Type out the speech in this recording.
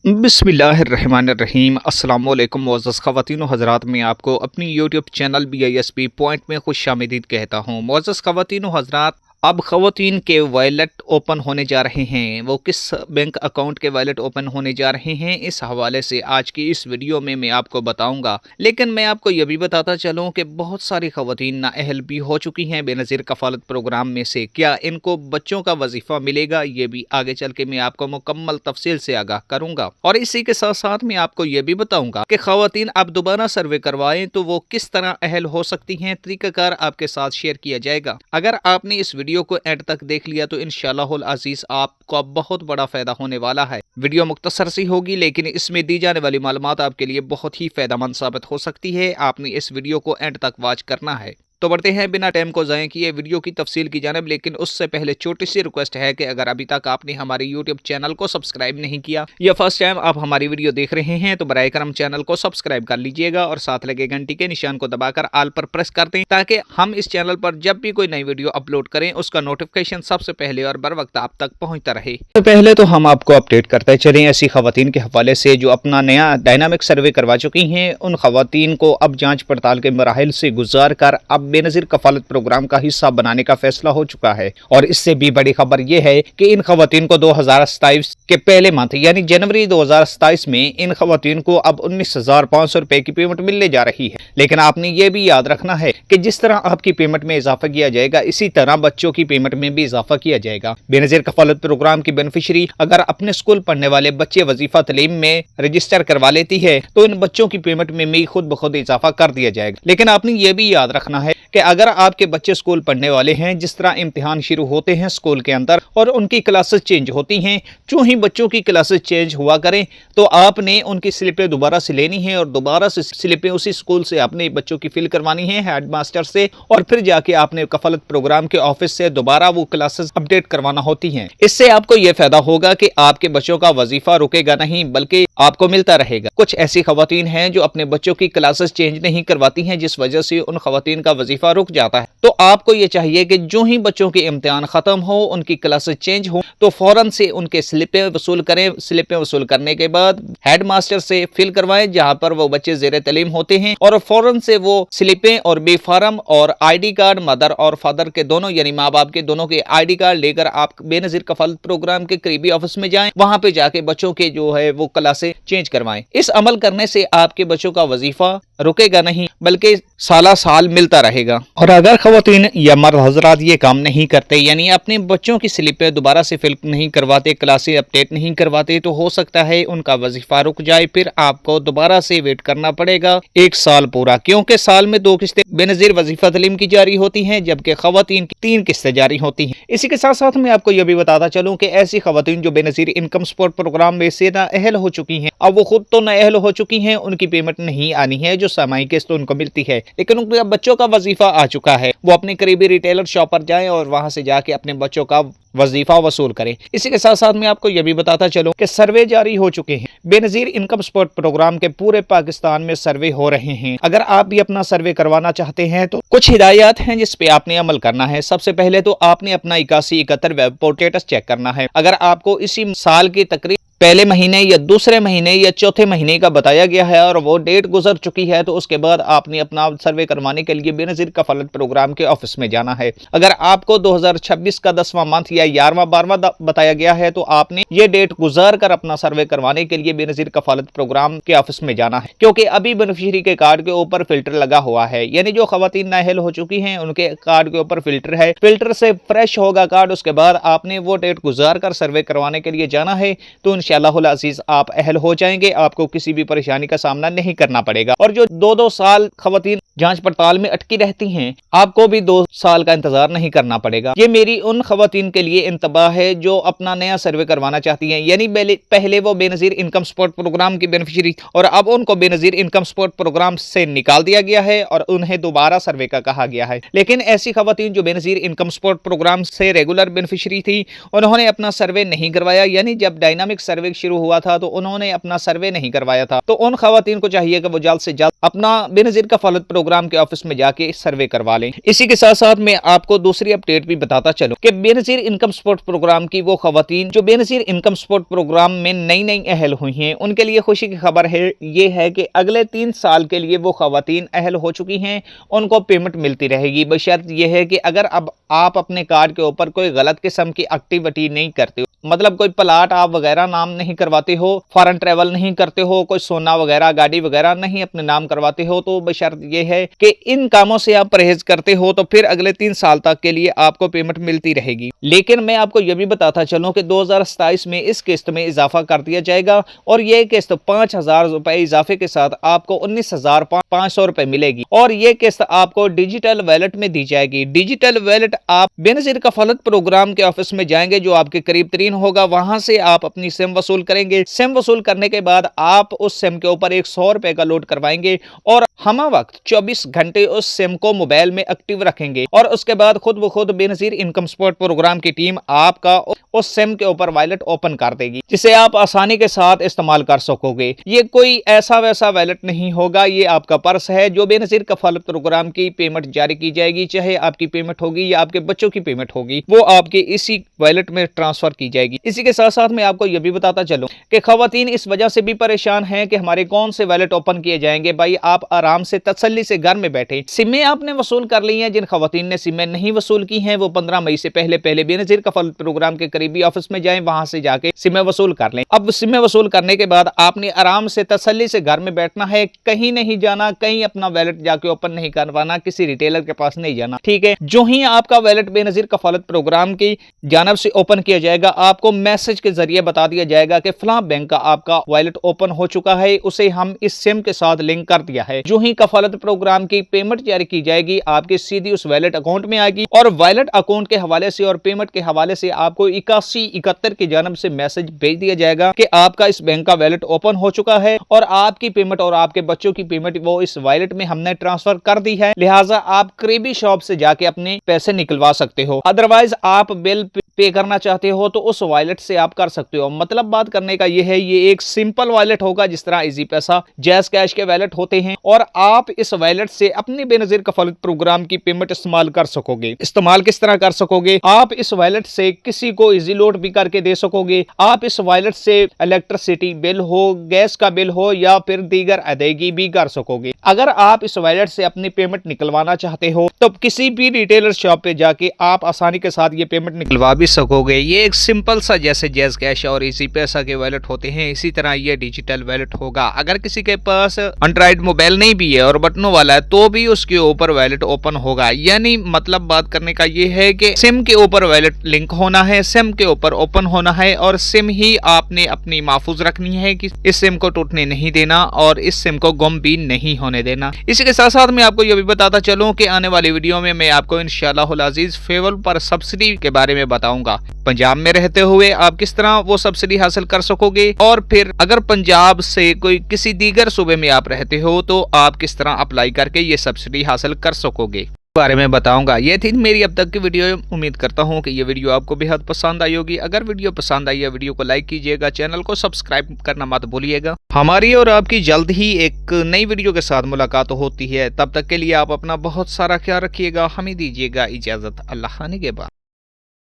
बिस्मिल्लाहिर्रहमानिर्रहीम। अस्सलाम वालेकुम मुअज़्ज़ज़ ख़वातीन व हज़रात, मैं आपको अपनी यूट्यूब चैनल BISP पॉइंट में खुशामदीद कहता हूँ। मुअज़्ज़ज़ ख़वातीन व हज़रात, अब ख़वातीन के वॉलेट ओपन होने जा रहे हैं। वो किस बैंक अकाउंट के वॉलेट ओपन होने जा रहे हैं, इस हवाले से आज की इस वीडियो में मैं आपको बताऊंगा। लेकिन मैं आपको यह भी बताता चलूं कि बहुत सारी ख़वातीन नाअहल भी हो चुकी हैं बेनज़ीर कफ़ालत प्रोग्राम में से। क्या इनको बच्चों का वजीफ़ा मिलेगा, ये भी आगे चल के मैं आपको मुकम्मल तफसील से आगाह करूँगा। और इसी के साथ साथ मैं आपको ये भी बताऊँगा कि ख़वातीन अब दोबारा सर्वे करवाएँ तो वो किस तरह अहल हो सकती हैं। तरीक़ाकार आपके साथ शेयर किया जाएगा। अगर आपने इस वीडियो को एंड तक देख लिया तो इंशाअल्लाहुल अज़ीज़ आपको बहुत बड़ा फायदा होने वाला है। वीडियो मुख्तसर सी होगी, लेकिन इसमें दी जाने वाली मालूमात आपके लिए बहुत ही फायदेमंद साबित हो सकती है। आपने इस वीडियो को एंड तक वॉच करना है। तो बढ़ते हैं बिना टाइम को ज़ाया किए वीडियो की तफसील की जानिब। लेकिन उससे पहले छोटी सी रिक्वेस्ट है कि अगर अभी तक आपने हमारे यूट्यूब चैनल को सब्सक्राइब नहीं किया या फर्स्ट टाइम आप हमारी वीडियो देख रहे हैं तो बराए करम चैनल को सब्सक्राइब कर लीजिएगा और साथ लगे घंटी के निशान को दबाकर ऑल पर प्रेस कर दें, ताकि हम इस चैनल पर जब भी कोई नई वीडियो अपलोड करें उसका नोटिफिकेशन सबसे पहले और बर वक्त आप तक पहुँचता रहे। तो पहले तो हम आपको अपडेट करते चलें ऐसी खवातीन के हवाले से जो अपना नया डायनामिक सर्वे करवा चुकी हैं। उन खवातीन को अब जाँच पड़ताल के मराहिल से गुजार कर अब बेनज़ीर कफ़ालत प्रोग्राम का हिस्सा बनाने का फैसला हो चुका है। और इससे भी बड़ी खबर यह है कि इन खवातीन को 2027 के पहले मंथ यानी जनवरी 2027 में इन खवातीन को अब 19,500 रुपए की पेमेंट मिलने जा रही है। लेकिन आपने ये भी याद रखना है कि जिस तरह आपकी पेमेंट में इजाफा किया जाएगा, इसी तरह बच्चों की पेमेंट में भी इजाफा किया जाएगा। बेनज़ीर कफ़ालत प्रोग्राम की बेनिफिशरी अगर अपने स्कूल पढ़ने वाले बच्चे वजीफा तलीम में रजिस्टर करवा लेती है तो इन बच्चों की पेमेंट में भी खुद ब खुद इजाफा कर दिया जाएगा। लेकिन आपने ये भी याद रखना है कि अगर आपके बच्चे स्कूल पढ़ने वाले हैं, जिस तरह इम्तिहान शुरू होते हैं स्कूल के अंदर और उनकी क्लासेस चेंज होती हैं, चूँ ही बच्चों की क्लासेस चेंज हुआ करें तो आपने उनकी स्लिपें दोबारा से लेनी है और दोबारा से स्लिपें उसी स्कूल से अपने बच्चों की फिल करवानी है हेड मास्टर से, और फिर जाके आपने कफ़ालत प्रोग्राम के ऑफिस से दोबारा वो क्लासेस अपडेट करवाना होती हैं। इससे आपको यह फायदा होगा कि आपके बच्चों का वजीफा रुकेगा नहीं बल्कि आपको मिलता रहेगा। कुछ ऐसी खवातीन हैं जो अपने बच्चों की क्लासेस चेंज नहीं करवाती हैं, जिस वजह से उन खवातीन का वजीफा रुक जाता है। तो आपको ये चाहिए कि जो ही बच्चों के इम्तिहान खत्म हो, उनकी क्लासेस चेंज हो, तो फौरन से उनके स्लिपें वसूल करें। स्लिपें वसूल करने के बाद हेड मास्टर से फिल करवाएं जहां पर वो बच्चे ज़ेरे तालीम होते हैं, और फौरन से वो स्लिपें और बी फार्म और ID कार्ड मदर और फादर के दोनों यानी माँ बाप के दोनों के ID कार्ड लेकर आप बेनज़ीर कफ़ालत प्रोग्राम के करीबी ऑफिस में जाएं। वहां पे जाके बच्चों के जो है वो क्लासें चेंज करवाएं। इस अमल करने से आपके बच्चों का वजीफा रुकेगा नहीं बल्कि साला साल मिलता रहेगा। और अगर खवातीन या मर्द हजरात ये काम नहीं करते, यानी अपने बच्चों की स्लिपें दोबारा से फिल नहीं करवाते, क्लासें अपडेट नहीं करवाते, तो हो सकता है उनका वजीफा रुक जाए। फिर आपको दोबारा से वेट करना पड़ेगा 1 साल पूरा, क्योंकि साल में 2 किस्तें बेनज़ीर वजीफा तलीम की जारी होती हैं, जबकि खवातीन की 3 किस्तें जारी होती हैं। इसी के साथ साथ मैं आपको यह भी बताता चलूँ कि ऐसी खवातीन जो बेनज़ीर इनकम सपोर्ट प्रोग्राम में से नाअहल हो चुकी हैं, अब वो खुद तो नाअहल हो चुकी हैं, उनकी पेमेंट नहीं आनी है जो सामाई किस्त उनको मिलती है, लेकिन उनके बच्चों का वजीफा आ चुका है। वो अपने करीबी रिटेलर शॉप पर जाएं और वहां से जाके अपने बच्चों का वजीफा वसूल करें। इसी के साथ साथ मैं आपको यह भी बताता चलूं कि सर्वे जारी हो चुके हैं। बेनज़ीर इनकम सपोर्ट प्रोग्राम के पूरे पाकिस्तान में सर्वे हो रहे हैं। अगर आप भी अपना सर्वे करवाना चाहते हैं तो कुछ हिदायत हैं जिस पे आपने अमल करना है। सबसे पहले तो आपने अपना 8171 वेब स्टेटस चेक करना है। अगर आपको इसी साल की तकरीब पहले महीने या दूसरे महीने या चौथे महीने का बताया गया है और वो डेट गुजर चुकी है, तो उसके बाद आपने अपना सर्वे करवाने के लिए बेनज़ीर कफ़ालत प्रोग्राम के ऑफिस में जाना है। अगर आपको 2026 का 10वां मंथ या 11वां 12वां बताया गया है तो आपने ये डेट गुजार कर अपना सर्वे करवाने के लिए बेनज़ीर कफ़ालत प्रोग्राम के ऑफिस में जाना है, क्योंकि अभी बेनिफिशरी के कार्ड के ऊपर फिल्टर लगा हुआ है। यानी जो खवातीन नाअहल हो चुकी हैं उनके कार्ड के ऊपर फिल्टर है, फिल्टर से फ्रेश होगा कार्ड। उसके बाद आपने वो डेट गुजार कर सर्वे करवाने के लिए जाना है, तो इंशाअल्लाहुल अज़ीज़ आप अहल हो जाएंगे। आपको किसी भी परेशानी का सामना नहीं करना पड़ेगा। और जो 2-2 साल खवातीन जांच पड़ताल में अटकी रहती हैं, आपको भी 2 साल का इंतजार नहीं करना पड़ेगा। ये मेरी उन खवातीन के लिए इंतबाह है जो अपना नया सर्वे करवाना चाहती हैं, यानी पहले वो बेनज़ीर इनकम सपोर्ट प्रोग्राम की बेनिफिशरी और अब उनको बेनज़ीर इनकम सपोर्ट प्रोग्राम से निकाल दिया गया है और उन्हें दोबारा सर्वे का कहा गया है। लेकिन ऐसी खवातीन जो बेनज़ीर इनकम सपोर्ट प्रोग्राम से रेगुलर बेनिफिशरी थी, उन्होंने अपना सर्वे नहीं करवाया, यानी जब डायनामिक सर्वे शुरू हुआ था तो उन्होंने अपना सर्वे नहीं करवाया था, तो उन खवातीन को चाहिए कि वो जल्द से जल्द अपना बेनजीर कफालत प्रोग्राम के ऑफिस में जाके सर्वे करवा लें। इसी के साथ साथ मैं आपको दूसरी अपडेट भी बताता चलूं कि बेनजीर इनकम सपोर्ट प्रोग्राम की वो खवातीन जो बेनजीर इनकम सपोर्ट प्रोग्राम में नई अहल हुई हैं, उनके लिए खुशी की खबर है ये है कि अगले 3 साल के लिए वो खवातीन अहल हो चुकी हैं, उनको पेमेंट मिलती रहेगी। बशर्त यह है कि अगर अब आप अपने कार्ड के ऊपर कोई गलत किस्म की एक्टिविटी नहीं करते हो, मतलब कोई प्लाट आप वगैरह नाम नहीं करवाते हो, फॉरेन ट्रेवल नहीं करते हो, कोई सोना वगैरह गाड़ी वगैरह नहीं अपने नाम करवाते हो, तो बशर्त यह है कि इन कामों से आप परहेज करते हो तो फिर अगले 3 साल तक के लिए आपको पेमेंट मिलती रहेगी। लेकिन मैं आपको यह भी बताता चलूं कि 2027 में इस किस्त में इजाफा कर दिया जाएगा और यह किस्त 5,000 रुपए इजाफे के साथ आपको 19,500 रुपए मिलेगी और यह किस्त आपको डिजिटल वॉलेट में दी जाएगी। डिजिटल वॉलेट आप बेनजीर कफालत प्रोग्राम के ऑफिस में जाएंगे जो आपके करीब तरीन होगा, वहां से आप अपनी सिम वसूल करेंगे। सिम वसूल करने के बाद आप उस सिम के ऊपर 100 रुपए का लोड करवाएंगे और हम वक्त 24 घंटे उस सिम को मोबाइल में एक्टिव रखेंगे और उसके बाद खुद ब खुद बेनजीर इनकम सपोर्ट प्रोग्राम की टीम आपका उस सिम के ऊपर वॉलेट ओपन कर देगी, जिसे आप आसानी के साथ इस्तेमाल कर सकोगे। ये कोई ऐसा वैसा वॉलेट नहीं होगा, ये आपका पर्स है जो बेनजीर कफालत प्रोग्राम की पेमेंट जारी की जाएगी, चाहे आपकी पेमेंट होगी या आपके बच्चों की पेमेंट होगी, वो आपके इसी वॉलेट में ट्रांसफर की जाएगी। इसी के साथ साथ मैं आपको यह भी बताता चलूं कि खवातीन इस वजह से भी परेशान हैं कि हमारे कौन से वॉलेट ओपन किए जाएंगे। भाई आप आराम से तसल्ली से घर में बैठे सिमें आपने वसूल कर ली हैं। जिन खवातीन ने सिमें नहीं वसूल की हैं वो 15 मई से पहले बेनजीर कफालत प्रोग्राम के करीबी ऑफिस में जाएं, वहां से जाके सिमें वसूल कर लें। अब सिमें वसूल करने के बाद आपने आराम से तसल्ली से घर में बैठना है, कहीं नहीं जाना, कहीं अपना वॉलेट जाके ओपन नहीं करवाना, किसी रिटेलर के पास नहीं जाना, ठीक है। जो ही आपका वॉलेट बेनजीर कफालत प्रोग्राम की जानब से ओपन किया जाएगा, आपको मैसेज के जरिए बता दिया जाएगा कि फलां बैंक का आपका वॉलेट ओपन हो चुका है, उसे हम इस सिम के साथ लिंक कर दिया है। जो ही कफालत प्रोग्राम की पेमेंट जारी की जाएगी आपके सीधी उस वॉलेट अकाउंट में आएगी और वॉलेट अकाउंट के हवाले से और पेमेंट के हवाले से आपको 8171 की जानब से मैसेज भेज दिया जाएगा कि आपका इस बैंक का वॉलेट ओपन हो चुका है और आपकी पेमेंट और आपके बच्चों की पेमेंट वो इस वॉलेट में हमने ट्रांसफर कर दी है, लिहाजा आप करीबी शॉप से जाके अपने पैसे निकलवा सकते हो। अदरवाइज आप बिल पे करना चाहते हो तो उस वॉलेट से आप कर सकते हो। मतलब बात करने का यह है, ये एक सिंपल वॉलेट होगा जिस तरह इजी पैसा, जैज कैश के वॉलेट होते हैं और आप इस वॉलेट से अपने बेनजीर कफालत प्रोग्राम की पेमेंट इस्तेमाल कर सकोगे। इस्तेमाल किस तरह कर सकोगे? आप इस वॉलेट से किसी को इजी लोड भी करके दे सकोगे। आप इस वॉलेट से इलेक्ट्रिसिटी बिल हो, गैस का बिल हो या फिर दीगर अदायगी भी कर सकोगे। अगर आप इस वॉलेट से अपनी पेमेंट निकलवाना चाहते हो तो किसी भी रिटेलर शॉप पे जाके आप आसानी के साथ ये पेमेंट निकलवा भी सकोगे। ये एक सिंपल सा जैसे जैज कैश और इजी पैसा के वॉलेट होते हैं, इसी तरह ये डिजिटल वॉलेट होगा। अगर किसी के पास एंड्रॉइड मोबाइल नहीं भी है और बटनों वाला है तो भी उसके ऊपर वॉलेट ओपन होगा। यानी मतलब बात करने का ये है कि सिम के ऊपर वॉलेट लिंक होना है, सिम के ऊपर ओपन होना है और सिम ही आपने अपनी महफूज रखनी है कि इस सिम को टूटने नहीं देना और इस सिम को गुम भी नहीं होने देना। इसी के साथ साथ मैं आपको यह भी बताता चलूं कि आने वाली वीडियो में मैं आपको इंशाअल्लाहुल अजीज फ्यूल पर सब्सिडी के बारे में बताऊंगा। पंजाब में रहते हुए आप किस तरह वो सब्सिडी हासिल कर सकोगे और फिर अगर पंजाब से कोई किसी दीगर सूबे में आप रहते हो तो आप किस तरह अप्लाई करके ये सब्सिडी हासिल कर सकोगे बारे में बताऊंगा। ये थी मेरी अब तक की वीडियो। उम्मीद करता हूं कि ये वीडियो आपको बेहद पसंद आई होगी। अगर वीडियो पसंद आई है वीडियो को लाइक कीजिएगा, चैनल को सब्सक्राइब करना मत भूलिएगा। हमारी और आपकी जल्द ही एक नई वीडियो के साथ मुलाकात होती है। तब तक के लिए आप अपना बहुत सारा ख्याल रखिएगा। हमें दीजिएगा इजाजत। अल्लाह खाने के बाद।